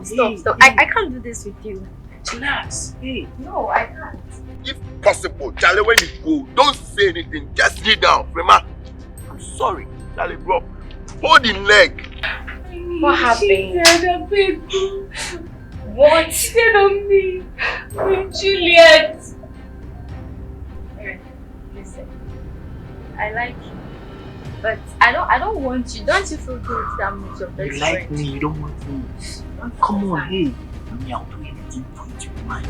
Stop. I can't do this with you. Relax. Hey. No, I can't. If possible, Charlie, when you go, don't say anything. Just kneel down, Rema. I'm sorry, Charlie, bro. Hold the leg. What happened? What? Instead of me. With Juliet. Listen. I like you. But I don't want you. Don't you feel guilty that I'm not your best You like friend? me, you don't want me. Come on, hey. Me, I'll do anything for you to be mine.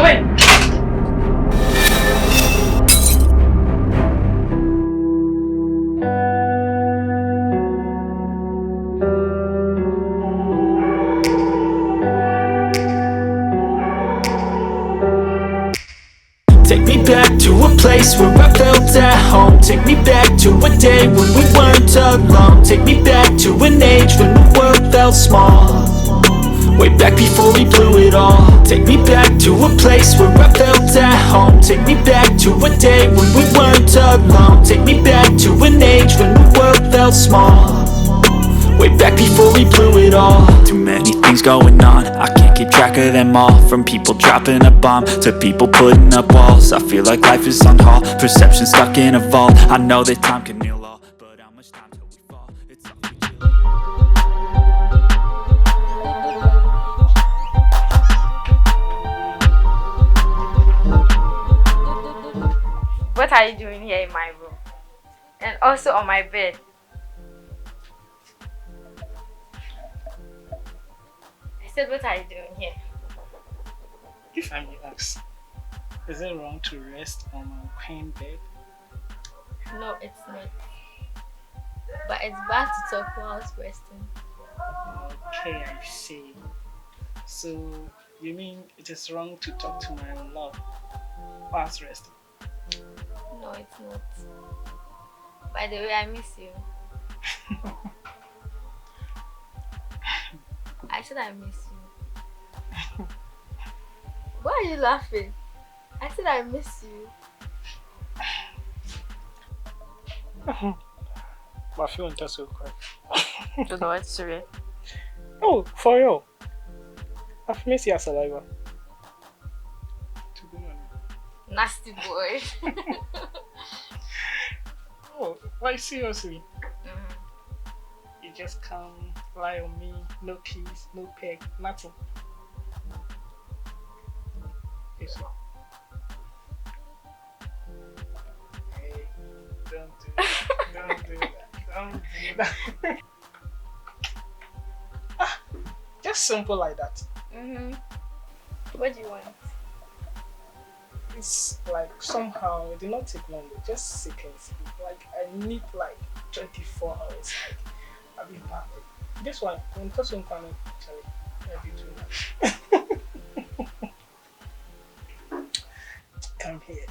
Wait. Take me back to a place where I felt at home. Take me back to a day when we weren't alone. Take me back to an age when the world felt small. Way back before we blew it all. Take me back to a place where I felt at home. Take me back to a day when we weren't alone. Take me back to an age when the world felt small. Way back before we blew it all. Too many things going on, I can't keep track of them all. From people dropping a bomb to people putting up walls. I feel like life is on hold, perception stuck in a vault. I know that time can heal all, but how much time till we fall? It's all we do. What are you doing here in my room? And also on my bed? I said, what are you doing here? If I may ask, is it wrong to rest on my queen bed? No, it's not. But it's bad to talk whilst resting. Okay, I see. So, you mean it is wrong to talk to my love whilst resting? No, it's not. By the way, I miss you. I said I miss you. Why are you laughing? I said I miss you. My feeling just so quick. Don't know what to read. Oh, for real? I've missed your saliva. To be honest. Nasty boy. Oh, why seriously? Mm. You just come lie on me, no kiss, no peg, nothing. Yes, sir. Hey, don't do that. Don't do that. Just simple like that. What do you want? It's like somehow it did not take long, just seconds. Like I need like 24 hours. Like I'll be back. This one, when person can actually maybe do that. Come here.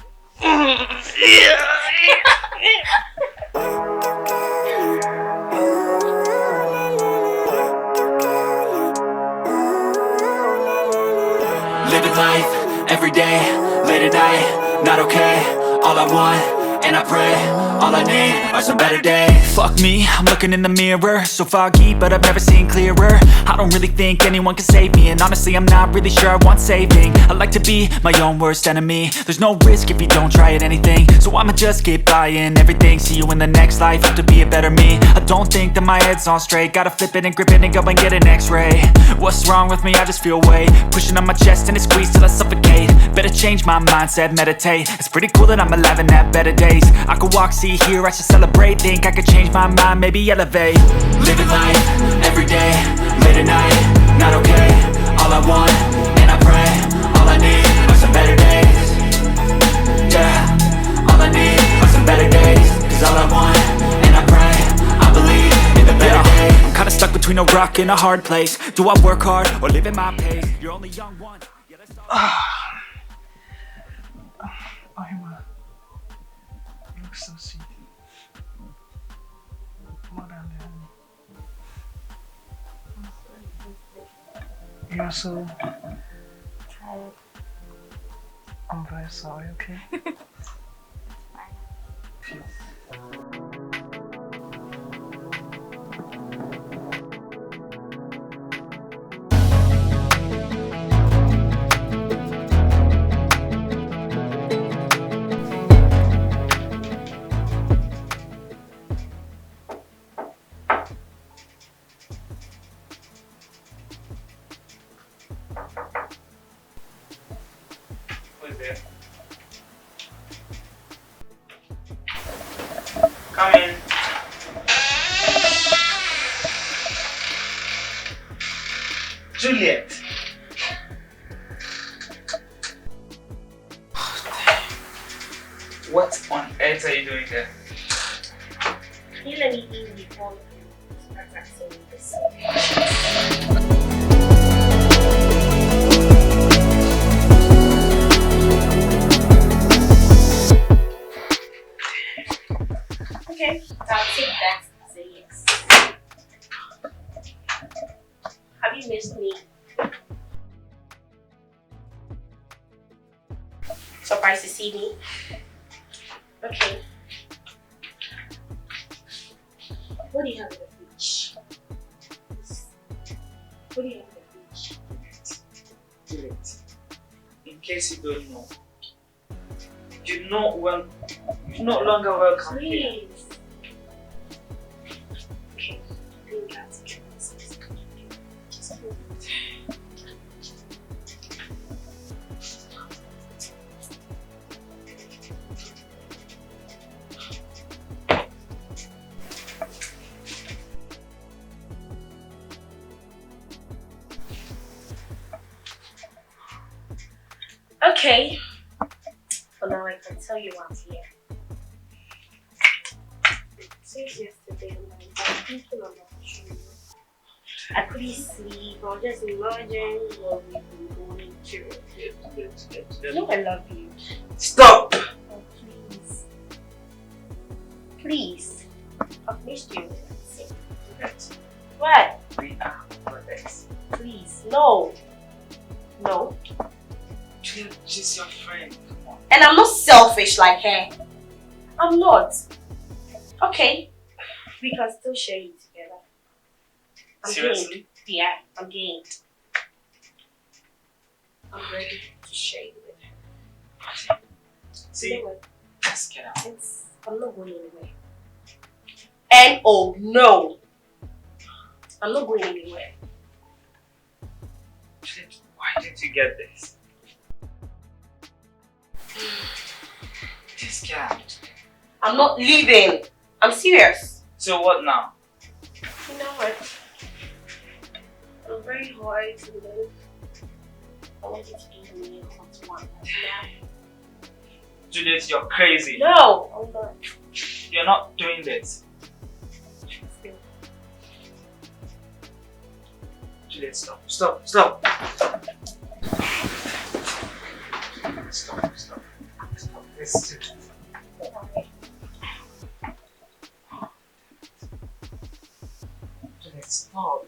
Living life, every day, late at night, not okay. All I want, and I pray, all I need are some better days. Fuck me, I'm looking in the mirror, so foggy, but I've never seen clearer. I don't really think anyone can save me, and honestly I'm not really sure I want saving. I like to be my own worst enemy. There's no risk if you don't try at anything, so I'ma just keep buying everything. See you in the next life, have to be a better me. I don't think that my head's on straight, gotta flip it and grip it and go and get an x-ray. What's wrong with me? I just feel weight pushing on my chest and it squeezes till I suffocate. Better change my mindset, meditate. It's pretty cool that I'm alive and have better days. I could walk, see, hear, I should celebrate. Think I could change my mind, maybe elevate. Living life, every day, late at night, not okay. All I want, and I pray, all I need are some better days. Yeah, all I need are some better days. Cause all I want, and I pray, I believe in the better days. I'm kinda stuck between a rock and a hard place. Do I work hard, or live at my pace? You're only young one. so sweet. More than the honey. You're so Tired. I'm very sorry, okay? Fine. Who's there? Come in. Juliet. What on earth are you doing there? Can you let me in before you start asking me this? Okay, I'll take that as a yes. Have you missed me? Surprised to see me? Okay. What do you have in the fridge? What do you have in the fridge? Juliet. In case you don't know, you're no longer welcome here. Please. Okay, I think that's it. Just hold it. Okay, for now I can tell you what's here. Since yesterday night, I'm thinking about you. I couldn't sleep, I was just imagining what we've been going through. You know I love you. Stop! Oh, please. Please. I've missed you. Juliet, What? we are brothers. Please. No. No. Juliet, she's your friend. Come on. And I'm not selfish like her. I'm not. Okay. We can still share it together. I'm Seriously? game. Yeah, I'm game. I'm ready to share it with her. You See, know what? let's get out. I'm not going anywhere. And oh no! I'm not going anywhere. Juliet, why didn't you get this? Just get out. I'm not leaving. I'm serious. So what now? You know what? I'm very hard to live. I want you to give me a hot one. Juliet, you're crazy. No, I'm not. You're not doing this. Juliet, stop. Stop. Stop. Stop. Stop. Stop. This is it. Juliet, stop.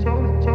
Tell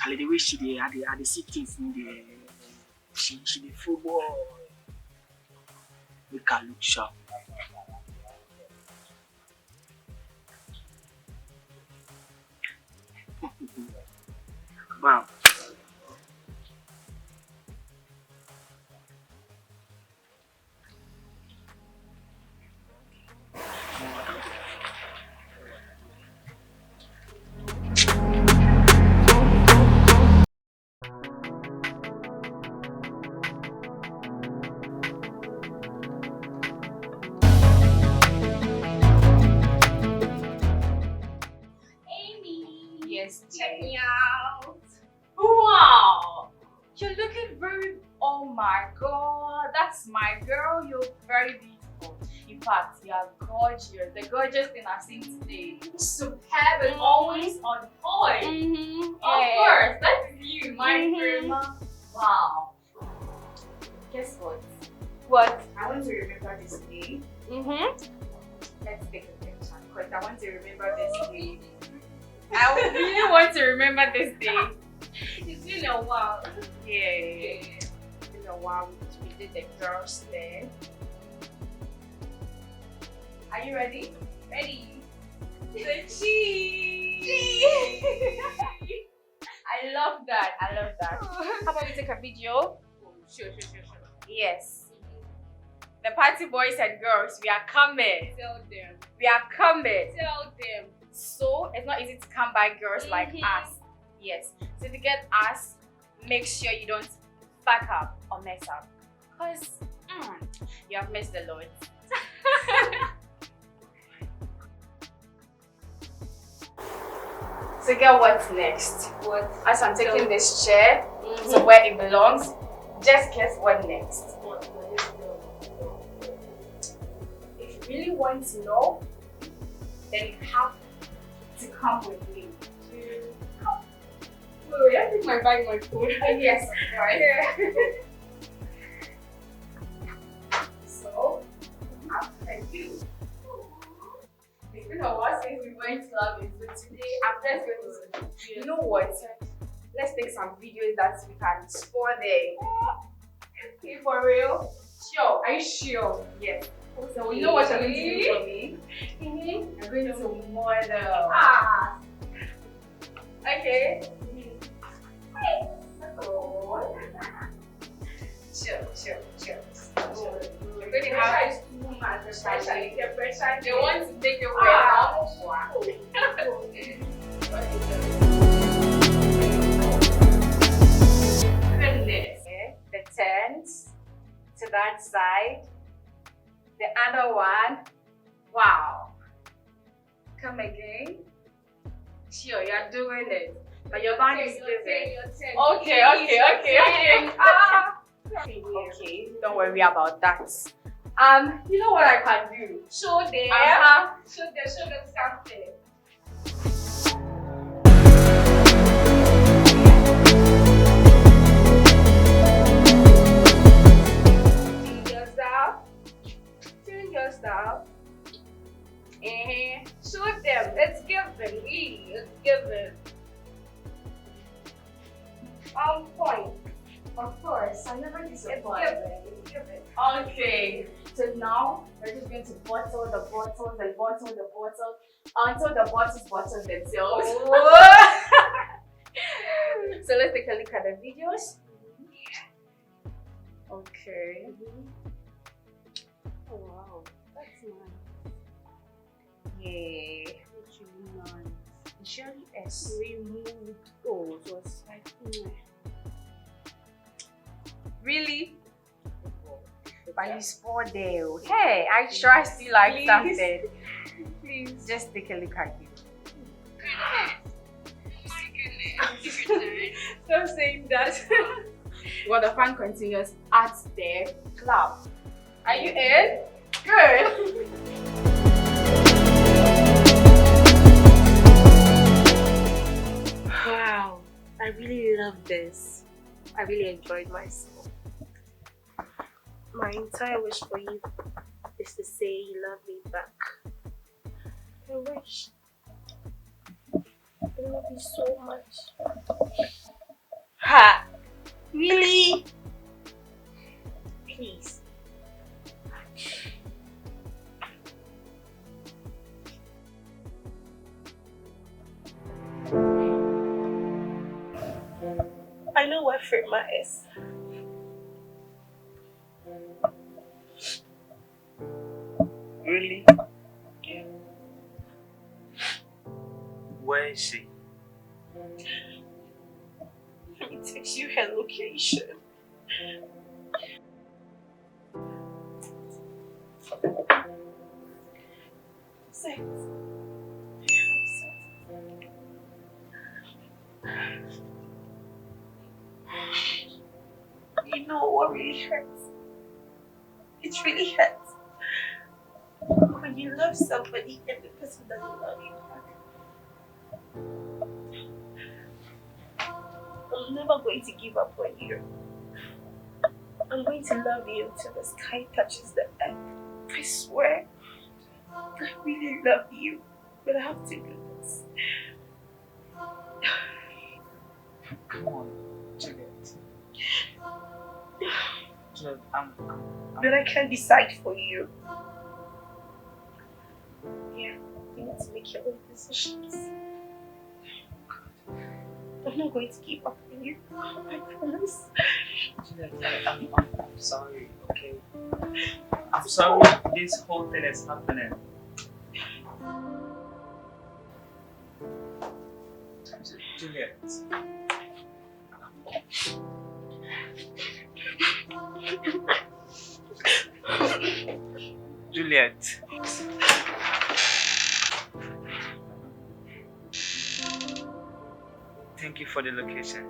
Charlie, the way she dey, I dey see things in the she dey football. Make her look sharp. Wow. Yes, Check dear. me out. Wow, you're looking very. Oh my God, that's my girl. You're very beautiful. In fact, you're gorgeous. The gorgeous thing I've seen today. Superb and always on point. Mm-hmm. Of course, that is you, my grandma. Wow. Guess what? What? I want to remember this day. Mm-hmm. Let's take a picture because I want to remember this day. I really want to remember this day. It's been a while. Yeah. It's been a while we did the girls there. Are you ready? Ready? The cheese! I love that. I love that. How about we take a video? Sure. Yes. The party boys and girls, we are coming. Tell them. We are coming. Tell them. So it's not easy to come by girls like us. Yes. So to get us, make sure you don't fuck up or mess up. Because you have missed a lot. So girl, what's next? What? As I'm taking this chair to where it belongs, just guess what next? If you really want to know, then you have to come with me. Wait, I think my bag, my phone. Yes, of course. So, after you. It's been a while since we went clubbing, so today I'm just going to. You know what? Let's take some videos that we can score there. Okay, for real? Sure. Are you sure? Yes. So you know what you're going to do for me? You're going to model. Ah. Okay. Oh. Chill. You're going to have too much pressure. They want to take your way Goodness. Okay. The tent to that side. The other one. Wow. Come again. Sure, you're doing it. But your band is living. Okay. Okay, don't worry about that. You know what I can do? Show them. Show them something. Change yourself. Show them. Let's give them. Really, let's give them. On point. Of course, I never Let's disappoint. give it. Okay, so now we're just going to bottle the bottles until the bottles bottle themselves. So let's take a look at the videos. Okay. Oh wow, that's nice. Yeah. That's really nice. It surely is. Removed. Oh, it was like. Really? But you spoiled there. Hey, I trust you like Please. something. Please. Just take a look at you. Stop saying that. Well, the fun continues at the club. Are you in? Good. Wow, I really love this. I really enjoyed myself. My entire wish for you is to say you love me back. I wish. I love you so much. Ha! Really? Please. I know where Firma is. Really? Where is she? Let me text you her location. Set. You know what really hurts? It really hurts. When you love somebody and the person doesn't love you back. I'm never going to give up on you. I'm going to love you until the sky touches the earth. I swear. I really love you. But I have to do this. Come on, Juliet. Juliet, But I can't decide for you. Yeah, you need to make your own decisions. I'm not going to give up on you. I promise. Juliet, I'm sorry, okay? I'm sorry this whole thing is happening. Juliet. Juliet. Thank you for the location.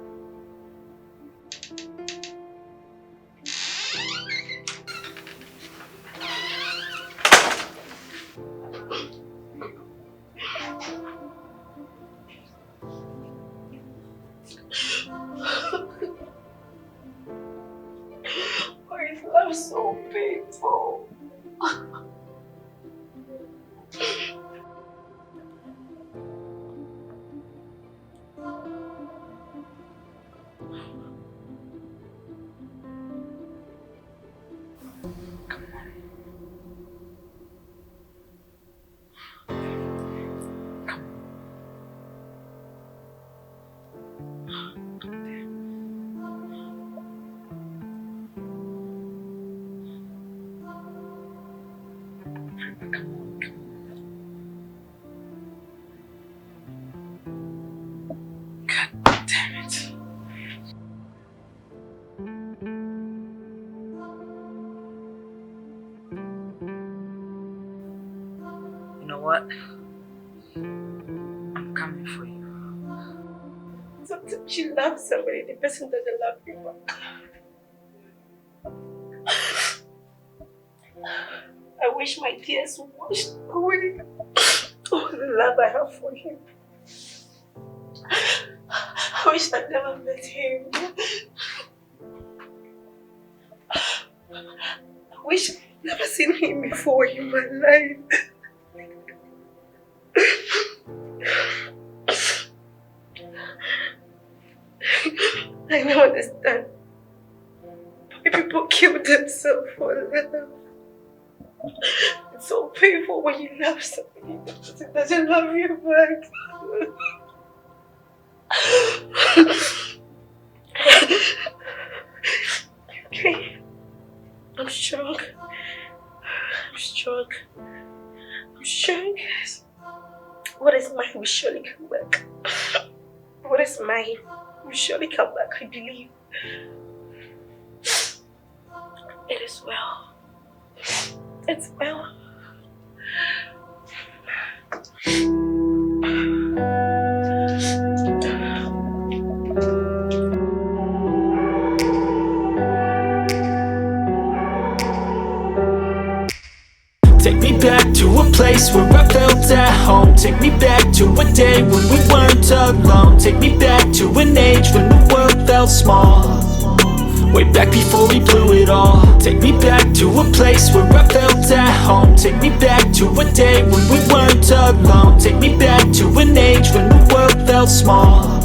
Why is love so painful? You know what? I'm coming for you. Sometimes you love somebody, the person doesn't love you back. I wish my tears washed away all the love I have for him. I wish I'd never met him. I wish I'd never seen him before in my life. I don't understand why people kill themselves for love. It's so painful when you love somebody that doesn't love you back. Okay, I'm strong. I'm strong. I'm strong. What is mine will surely come back. What is mine will surely come back, I believe. It is well. It's well. Take me back to a place where I felt at home. Take me back to a day when we weren't alone. Take me back to an age when the world felt small. Way back before we blew it all. Take me back to a place where I felt at home. Take me back to a day when we weren't alone. Take me back to an age when the world felt small.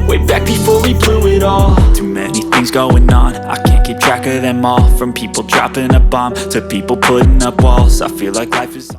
way back before we blew it all. Too many things going on, I can't keep track of them all. From people dropping a bomb to people putting up walls, I feel like life is